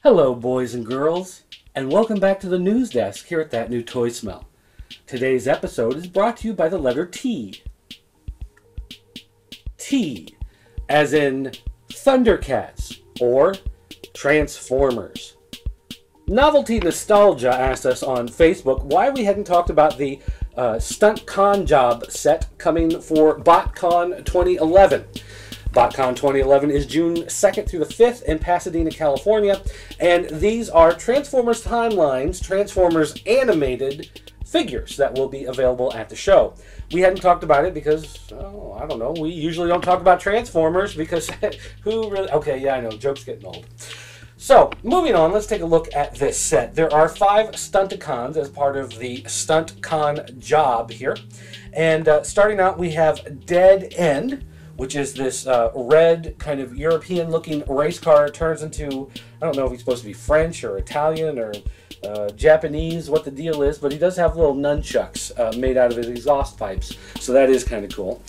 Hello, boys and girls, and welcome back to the news desk here at That New Toy Smell. Today's episode is brought to you by the letter T. T, as in Thundercats or Transformers. Novelty Nostalgia asked us on Facebook why we hadn't talked about the Stunt Con Job set coming for BotCon 2011. BotCon 2011 is June 2nd through the 5th in Pasadena, California, and these are Transformers Timelines, Transformers animated figures that will be available at the show. We hadn't talked about it because, oh, I don't know, we usually don't talk about Transformers because who really... Okay, yeah, I know, joke's getting old. So, moving on, let's take a look at this set. There are 5 Stunticons as part of the Stunt Con Job here. And starting out, we have Dead End, which is this red, kind of European-looking race car. It turns into, I don't know if he's supposed to be French or Italian or Japanese, what the deal is, but he does have little nunchucks made out of his exhaust pipes, so that is kind of cool.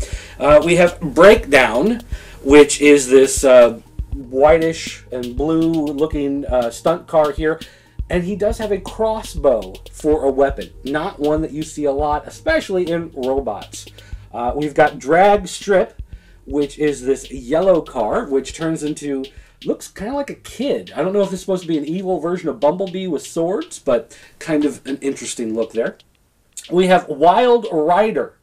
We have Breakdown, which is this whitish and blue-looking stunt car here, and he does have a crossbow for a weapon, not one that you see a lot, especially in robots. We've got Drag Strip, which is this yellow car, which turns into, looks kind of like a kid. I don't know if this is supposed to be an evil version of Bumblebee with swords, but kind of an interesting look there. We have Wild Rider,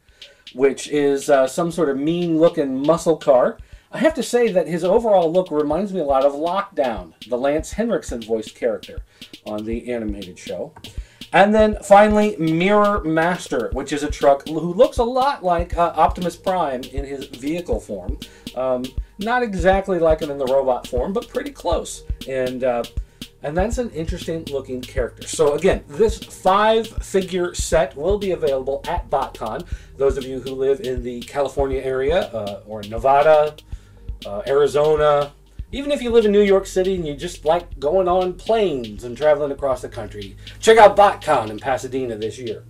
which is some sort of mean-looking muscle car. I have to say that his overall look reminds me a lot of Lockdown, the Lance Henriksen voiced character on the animated show. And then finally, Mirror Master, which is a truck who looks a lot like Optimus Prime in his vehicle form. Not exactly like him in the robot form, but pretty close. And that's an interesting looking character. So again, this 5-figure set will be available at BotCon. Those of you who live in the California area or Nevada, Arizona, even if you live in New York City and you just like going on planes and traveling across the country, check out BotCon in Pasadena this year.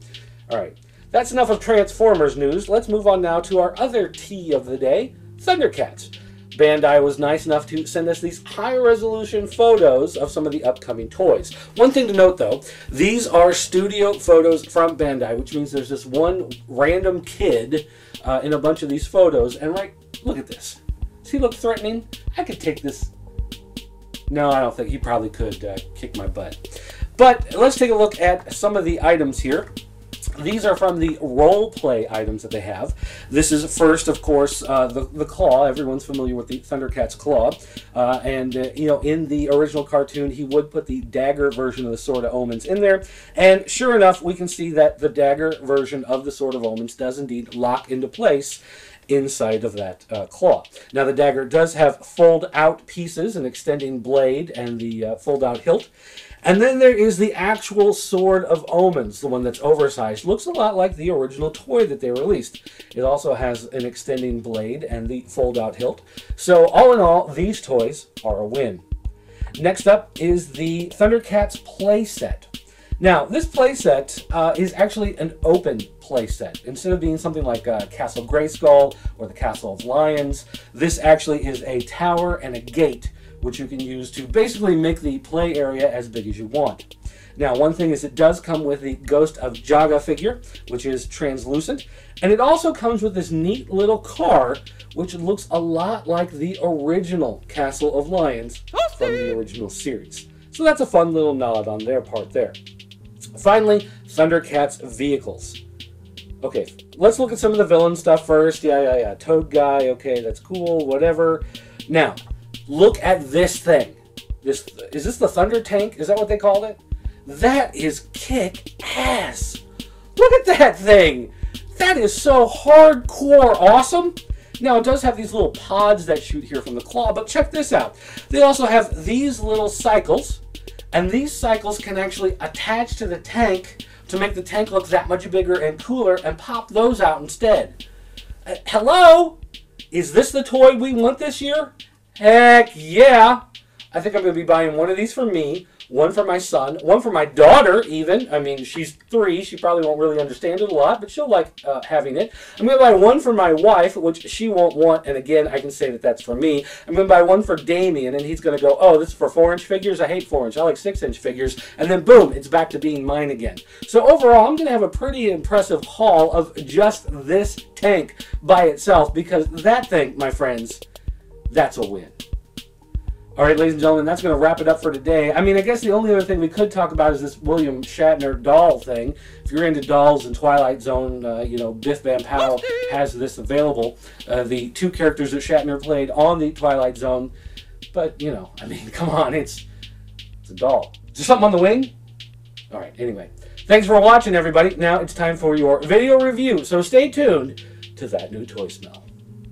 All right, that's enough of Transformers news. Let's move on now to our other T of the day, Thundercats. Bandai was nice enough to send us these high-resolution photos of some of the upcoming toys. One thing to note, though, these are studio photos from Bandai, which means there's this one random kid in a bunch of these photos. And right, look at this. Does he look threatening? I could take this. No, I don't think. He probably could kick my butt. But let's take a look at some of the items here. These are from the role play items that they have. This is first, of course, the claw. Everyone's familiar with the Thundercats claw. You know, in the original cartoon, he would put the dagger version of the Sword of Omens in there. And sure enough, we can see that the dagger version of the Sword of Omens does indeed lock into place inside of that claw. Now the dagger does have fold-out pieces, an extending blade, and the fold-out hilt. And then there is the actual Sword of Omens, the one that's oversized. Looks a lot like the original toy that they released. It also has an extending blade and the fold-out hilt. So all in all, these toys are a win. Next up is the Thundercats playset. Now, this playset is actually an open playset. Instead of being something like Castle Grayskull or the Castle of Lions, this actually is a tower and a gate, which you can use to basically make the play area as big as you want. Now, one thing is it does come with the Ghost of Jaga figure, which is translucent, and it also comes with this neat little car, which looks a lot like the original Castle of Lions from the original series. So that's a fun little nod on their part there. Finally, Thundercats vehicles. Okay, let's look at some of the villain stuff first. Yeah. Toad guy, okay, that's cool, whatever. Now, look at this thing. Is this the Thunder Tank? Is that what they called it? That is kick-ass. Look at that thing. That is so hardcore awesome. Now, it does have these little pods that shoot here from the claw, but check this out. They also have these little cycles, and these cycles can actually attach to the tank to make the tank look that much bigger and cooler and pop those out instead. Hello? Is this the toy we want this year? Heck yeah! I think I'm going to be buying one of these for me, one for my son, one for my daughter even. I mean, she's 3. She probably won't really understand it a lot, but she'll like having it. I'm going to buy one for my wife, which she won't want, and again, I can say that that's for me. I'm going to buy one for Damien, and he's going to go, oh, this is for 4-inch figures? I hate 4-inch. I like 6-inch figures. And then boom, it's back to being mine again. So overall, I'm going to have a pretty impressive haul of just this tank by itself, because that thing, my friends, that's a win. All right, ladies and gentlemen, that's going to wrap it up for today. I mean, I guess the only other thing we could talk about is this William Shatner doll thing. If you're into dolls and Twilight Zone, you know, Biff Van Powell has this available. The 2 characters that Shatner played on the Twilight Zone. But, you know, I mean, come on, it's a doll. Is there something on the wing? All right, anyway. Thanks for watching, everybody. Now it's time for your video review. So stay tuned to that new toy smell.